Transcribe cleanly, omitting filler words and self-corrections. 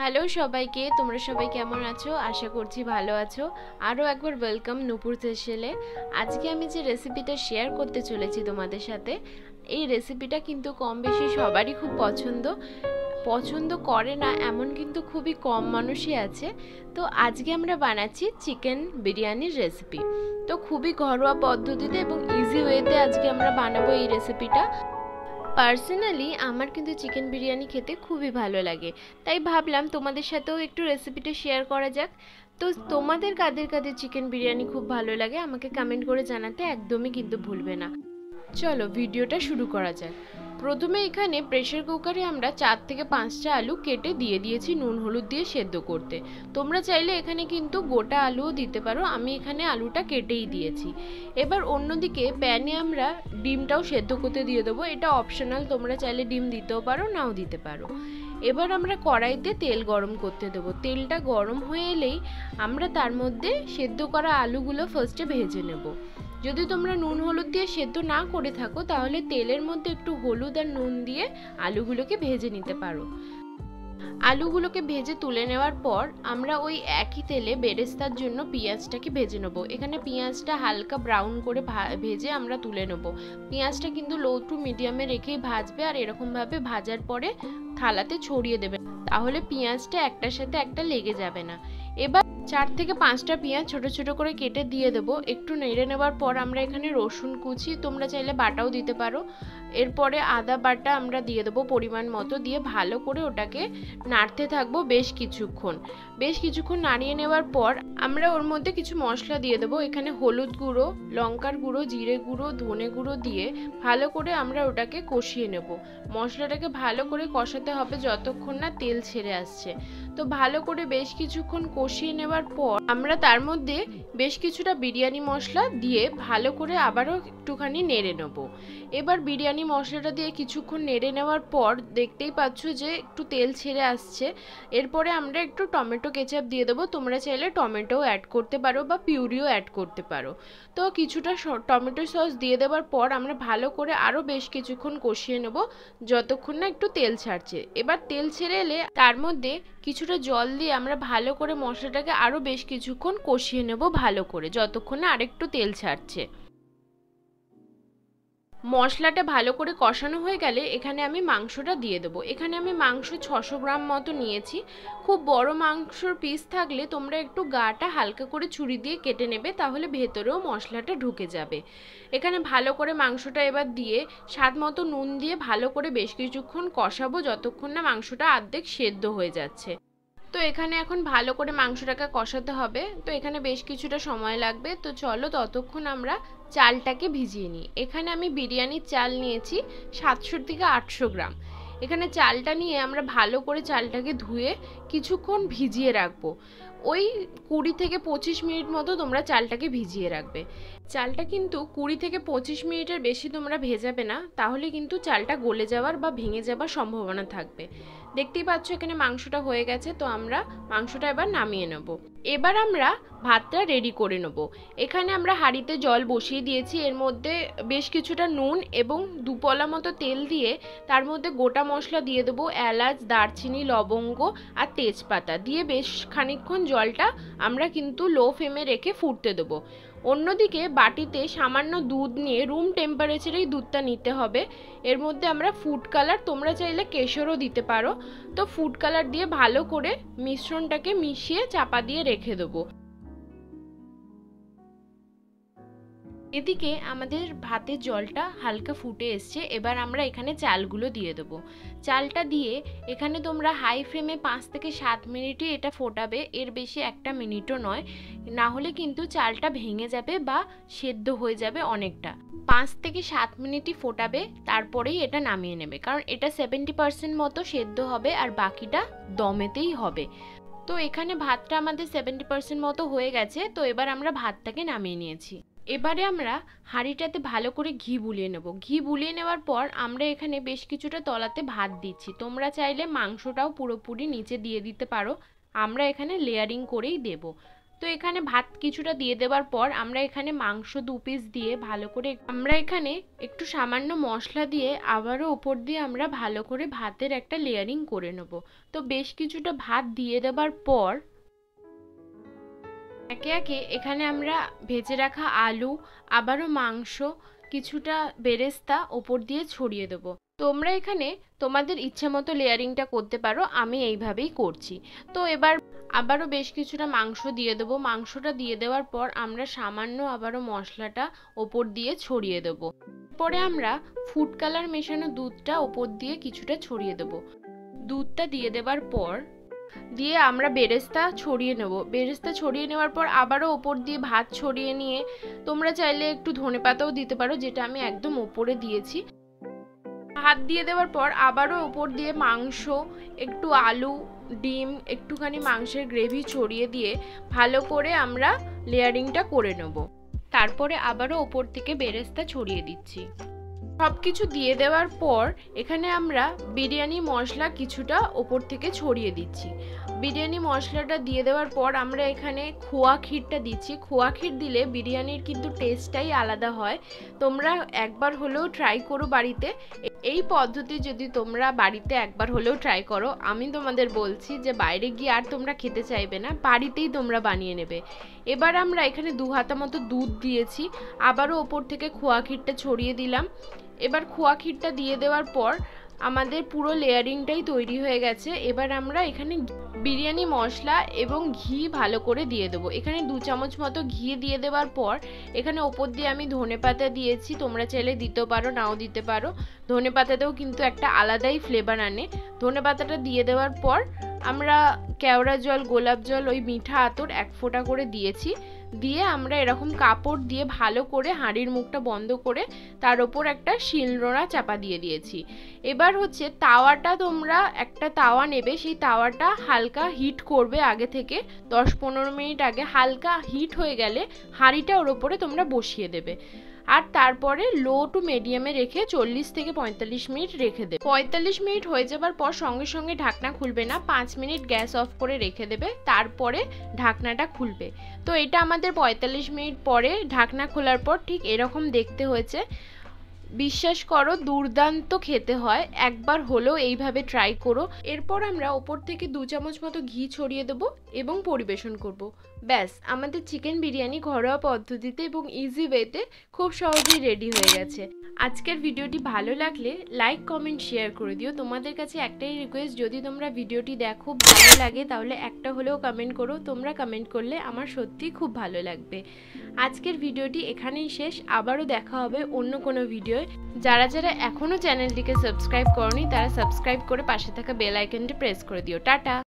Hello সবাইকে, তোমরা সবাই কেমন আছো? আশা করছি ভালো আছো। আরও একবার ওয়েলকাম নূপুর হেসেলে। আজকে আমি যে রেসিপিটা শেয়ার করতে চলেছি তোমাদের সাথে, এই রেসিপিটা কিন্তু কম বেশি সবারই খুব পছন্দ করে না এমন কিন্তু খুবই কম মানুষই আছে। তো আজকে আমরা বানাচ্ছি চিকেন বিরিয়ানির রেসিপি। তো খুবই ঘরোয়া পদ্ধতিতে এবং ইজি ওয়েতে আজকে আমরা বানাবো এই রেসিপিটা। পার্সোনালি আমার কিন্তু চিকেন বিরিয়ানি খেতে খুবই ভালো লাগে, তাই ভাবলাম তোমাদের সাথেও একটু রেসিপিটা শেয়ার করা যাক। তো তোমাদের কাদের কাদের চিকেন বিরিয়ানি খুব ভালো লাগে আমাকে কমেন্ট করে জানাতে একদমই কিন্তু ভুলবে না। চলো ভিডিওটা শুরু করা যাক। প্রথমে এখানে প্রেসার কুকারে আমরা 4 থেকে 5টা আলু কেটে দিয়ে দিয়েছি নুন হলুদ দিয়ে সেদ্ধ করতে। তোমরা চাইলে এখানে কিন্তু গোটা আলুও দিতে পারো, আমি এখানে আলুটা কেটেই দিয়েছি। এবার অন্যদিকে প্যানে আমরা ডিমটাও সেদ্ধ করতে দিয়ে দেবো, এটা অপশনাল, তোমরা চাইলে ডিম দিতেও পারো নাও দিতে পারো। এবার আমরা কড়াইতে তেল গরম করতে দেবো। তেলটা গরম হয়ে এলেই আমরা তার মধ্যে সেদ্ধ করা আলুগুলো ফার্স্টে ভেজে নেব। যদি তোমরা নুন হলুদ দিয়ে সেদ্ধ না করে থাকো তাহলে তেলের মধ্যে একটু হলুদ আর নুন দিয়ে আলুগুলোকে ভেজে নিতে পারো। আলুগুলোকে ভেজে তুলে নেওয়ার পর আমরা ওই একই তেলে বেরেস্তার জন্য পেঁয়াজটাকে ভেজে নেব। এখানে পেঁয়াজটা হালকা ব্রাউন করে ভেজে আমরা তুলে নেব। পেঁয়াজটা কিন্তু লো টু মিডিয়ামে রেখেই ভাজবে, আর এরকমভাবে ভাজার পরে থালাতে ছড়িয়ে দেবে, তাহলে পেঁয়াজটা একটার সাথে একটা লেগে যাবে না। এবার 4 থেকে 5টা পেঁয়াজ ছোট ছোট করে কেটে দিয়ে দেবো। একটু নেড়ে নেওয়ার পর আমরা এখানে রসুন কুচি, তোমরা চাইলে বাটাও দিতে পারো, এরপরে আদা বাটা আমরা দিয়ে দেবো পরিমাণ মতো, দিয়ে ভালো করে ওটাকে নাড়তে থাকবো বেশ কিছুক্ষণ নাড়িয়ে নেওয়ার পর আমরা ওর মধ্যে কিছু মশলা দিয়ে দেবো। এখানে হলুদ গুঁড়ো, লঙ্কার গুঁড়ো, জিরে গুঁড়ো, ধনে গুঁড়ো দিয়ে ভালো করে আমরা ওটাকে কষিয়ে নেব। মশলাটাকে ভালো করে কষাতে হবে যতক্ষণ না তেল ছেড়ে আসছে। তো ভালো করে বেশ কিছুক্ষণ কষিয়ে নেওয়ার পর আমরা তার মধ্যে বেশ কিছুটা বিরিয়ানি মশলা দিয়ে ভালো করে আবারও একটুখানি নেড়ে নেব। এবার বিরিয়ানি মশলাটা দিয়ে কিছুক্ষণ নেড়ে নেওয়ার পর দেখতেই পাচ্ছ যে একটু তেল ছেড়ে আসছে। এরপরে আমরা একটু টমেটো কেচাপ দিয়ে দেবো, তোমরা চাইলে টমেটোও অ্যাড করতে পারো বা পিউরিও অ্যাড করতে পারো। তো কিছুটা টমেটো সস দিয়ে দেওয়ার পর আমরা ভালো করে আরও বেশ কিছুক্ষণ কষিয়ে নেব যতক্ষণ না একটু তেল ছাড়ছে। এবার তেল ছেড়ে এলে তার মধ্যে কিছুটা জল দিয়ে আমরা ভালো করে মশলাটাকে আরও বেশ কিছুক্ষণ কষিয়ে নেব ভালো করে যতক্ষণ না আরেকটু তেল ছাড়ছে। মশলাটা ভালো করে কষানো হয়ে গেলে এখানে আমি মাংসটা দিয়ে দেবো। এখানে আমি মাংস 600 গ্রাম মতো নিয়েছি। খুব বড় মাংসর পিস থাকলে তোমরা একটু গাটা হালকা করে ছুরি দিয়ে কেটে নেবে, তাহলে ভেতরেও মশলাটা ঢুকে যাবে। এখানে ভালো করে মাংসটা এবার দিয়ে স্বাদ মতো নুন দিয়ে ভালো করে বেশ কিছুক্ষণ কষাবো যতক্ষণ না মাংসটা অর্ধেক সেদ্ধ হয়ে যাচ্ছে। তো এখানে এখন ভালো করে মাংসটাকে কষাতে হবে, তো এখানে বেশ কিছুটা সময় লাগবে। তো চলো ততক্ষণ আমরা চালটাকে ভিজিয়ে নিই। এখানে আমি বিরিয়ানির চাল নিয়েছি 700 থেকে 800 গ্রাম। এখানে চালটা নিয়ে আমরা ভালো করে চালটাকে ধুয়ে কিছুক্ষণ ভিজিয়ে রাখবো। ওই 20 থেকে 25 মিনিট মতো তোমরা চালটাকে ভিজিয়ে রাখবে। চালটা কিন্তু 20 থেকে 25 মিনিটের বেশি তোমরা ভেজাবে না, তাহলে কিন্তু চালটা গলে যাওয়ার বা ভেঙে যাওয়ার সম্ভাবনা থাকবে। দেখতেই পাচ্ছ এখানে মাংসটা হয়ে গেছে, তো আমরা মাংসটা এবার নামিয়ে নেব। এবার আমরা ভাতটা রেডি করে নেব। এখানে আমরা হাঁড়িতে জল বসিয়ে দিয়েছি, এর মধ্যে বেশ কিছুটা নুন এবং 2 পলা মতো তেল দিয়ে তার মধ্যে গোটা মশলা দিয়ে দেবো, এলাচ, দারচিনি, লবঙ্গ আর তেজপাতা দিয়ে বেশ খানিকক্ষণ জলটা আমরা কিন্তু লো ফ্লেমে রেখে ফুটতে দেবো। অন্যদিকে বাটিতে সামান্য দুধ নিয়ে রুম টেম্পারেচারেই দুধটা নিতে হবে। এর মধ্যে আমরা ফুড কালার, তোমরা চাইলে কেশরও দিতে পারো, তো ফুড কালার দিয়ে ভালো করে মিশ্রণটাকে মিশিয়ে চাপা দিয়ে রেখে দেবো। এদিকে আমাদের ভাতের জলটা হালকা ফুটে এসছে। এবার আমরা এখানে চালগুলো দিয়ে দেবো। চালটা দিয়ে এখানে তোমরা হাই ফ্লেমে 5 থেকে 7 মিনিটই এটা ফোটাবে, এর বেশি 1 মিনিটও নয়, না হলে কিন্তু চালটা ভেঙে যাবে বা সেদ্ধ হয়ে যাবে অনেকটা। 5 থেকে 7 মিনিটই ফোটাবে, তারপরেই এটা নামিয়ে নেবে, কারণ এটা 70% মতো সেদ্ধ হবে আর বাকিটা দমেতেই হবে। তো এখানে ভাতটা আমাদের 70% মতো হয়ে গেছে। তো এবার আমরা ভাতটাকে নামিয়ে নিয়েছি। এবারে আমরা হাঁড়িটাতে ভালো করে ঘি বুলিয়ে নেব। ঘি বুলিয়ে নেওয়ার পর আমরা এখানে বেশ কিছুটা তলাতে ভাত দিচ্ছি, তোমরা চাইলে মাংসটাও পুরোপুরি নিচে দিয়ে দিতে পারো, আমরা এখানে লেয়ারিং করেই দেব। তো এখানে ভাত কিছুটা দিয়ে দেওয়ার পর আমরা এখানে মাংস 2 পিস দিয়ে ভালো করে আমরা এখানে একটু সামান্য মশলা দিয়ে আবারও উপর দিয়ে আমরা ভালো করে ভাতের একটা লেয়ারিং করে নেব। তো বেশ কিছুটা ভাত দিয়ে দেওয়ার পর একে একে এখানে আমরা ভেজে রাখা আলু, আবারও মাংস, কিছুটা বেরেস্তা ওপর দিয়ে ছড়িয়ে দেবো। তোমরা এখানে তোমাদের ইচ্ছে মতো লেয়ারিংটা করতে পারো, আমি এইভাবেই করছি। তো এবার আবারও বেশ কিছুটা মাংস দিয়ে দেবো। মাংসটা দিয়ে দেওয়ার পর আমরা সামান্য আবারও মশলাটা ওপর দিয়ে ছড়িয়ে দেবো। পরে আমরা ফুড কালার মেশানো দুধটা ওপর দিয়ে কিছুটা ছড়িয়ে দেবো। দুধটা দিয়ে দেওয়ার পর দিয়ে আমরা বেরেস্তা ছড়িয়ে নেব। বেরেস্তা ছড়িয়ে নেওয়ার পর আবারও ওপর দিয়ে ভাত ছড়িয়ে নিয়ে তোমরা চাইলে একটু ধনেপাতাও দিতে পারো, যেটা আমি একদম ওপরে দিয়েছি। ভাত দিয়ে দেওয়ার পর আবারও ওপর দিয়ে মাংস, একটু আলু, ডিম, একটুখানি মাংসের গ্রেভি ছড়িয়ে দিয়ে ভালো করে আমরা লেয়ারিংটা করে নেব। তারপরে আবারও ওপর থেকে বেরেস্তা ছড়িয়ে দিচ্ছি। সব কিছু দিয়ে দেওয়ার পর এখানে আমরা বিরিয়ানি মশলা কিছুটা ওপর থেকে ছড়িয়ে দিচ্ছি। বিরিয়ানি মশলাটা দিয়ে দেওয়ার পর আমরা এখানে খোয়া ক্ষীরটা দিচ্ছি। খোয়া ক্ষীর দিলে বিরিয়ানির কিন্তু টেস্টটাই আলাদা হয়। তোমরা একবার হলেও ট্রাই করো বাড়িতে। এই পদ্ধতি যদি তোমরা বাড়িতে একবার হলেও ট্রাই করো, আমি তোমাদের বলছি যে বাইরে গিয়ে আর তোমরা খেতে চাইবে না, বাড়িতেই তোমরা বানিয়ে নেবে। এবার আমরা এখানে 2 হাতা মতো দুধ দিয়েছি, আবারও ওপর থেকে খোয়া ক্ষীরটা ছড়িয়ে দিলাম। এবার খোয়া ক্ষীরটা দিয়ে দেওয়ার পর আমাদের পুরো লেয়ারিংটাই তৈরি হয়ে গেছে। এবার আমরা এখানে বিরিয়ানি মশলা এবং ঘি ভালো করে দিয়ে দেবো। এখানে 2 চামচ মতো ঘি দিয়ে দেওয়ার পর এখানে ওপর দিয়ে আমি ধনেপাতা দিয়েছি। তোমরা চাইলে দিতেও পারো, নাও দিতে পারো। ধনেপাতাতেও কিন্তু একটা আলাদাই ফ্লেভার আনে। ধনেপাতাটা দিয়ে দেওয়ার পর আমরা কেওড়া জল, গোলাপ জল, ওই মিঠা আতর 1 ফোঁটা করে দিয়েছি। দিয়ে আমরা এরকম কাপড় দিয়ে ভালো করে হাঁড়ির মুখটা বন্ধ করে তার ওপর একটা শিলনোড়া চাপা দিয়ে দিয়েছি। এবার হচ্ছে তাওয়াটা, তোমরা একটা তাওয়া নেবে, সেই তাওয়াটা হালকা হিট করবে আগে থেকে 10-15 মিনিট আগে। হালকা হিট হয়ে গেলে হাঁড়িটা ওর ওপরে তোমরা বসিয়ে দেবে। আর তারপরে লো টু মিডিয়ামে রেখে 40 থেকে 45 মিনিট রেখে দেবে। 45 মিনিট হয়ে যাবার পর সঙ্গে সঙ্গে ঢাকনা খুলবে না, 5 মিনিট গ্যাস অফ করে রেখে দেবে, তারপরে ঢাকনাটা খুলবে। তো এটা আমাদের 45 মিনিট পরে ঢাকনা খোলার পর ঠিক এরকম দেখতে হয়েছে। বিশ্বাস করো দুর্দান্ত খেতে হয়, একবার হলেও এইভাবে ট্রাই করো। এরপর আমরা ওপর থেকে 2 চামচ মতো ঘি ছড়িয়ে দেবো এবং পরিবেশন করব। ব্যাস, আমাদের চিকেন বিরিয়ানি ঘরোয়া পদ্ধতিতে এবং ইজি ওয়েতে খুব সহজেই রেডি হয়ে গেছে। আজকের ভিডিওটি ভালো লাগলে লাইক, কমেন্ট, শেয়ার করে দিও। তোমাদের কাছে একটাই রিকোয়েস্ট, যদি তোমরা ভিডিওটি দেখো ভালো লাগে তাহলে একটা হলেও কমেন্ট করো। তোমরা কমেন্ট করলে আমার সত্যিই খুব ভালো লাগবে। আজকের ভিডিওটি এখানেই শেষ, আবারও দেখা হবে অন্য কোনো ভিডিওয়। যারা যারা এখনও চ্যানেলটিকে সাবস্ক্রাইব করনি তারা সাবস্ক্রাইব করে পাশে থাকা বেল আইকনটি প্রেস করে দিও। টাটা।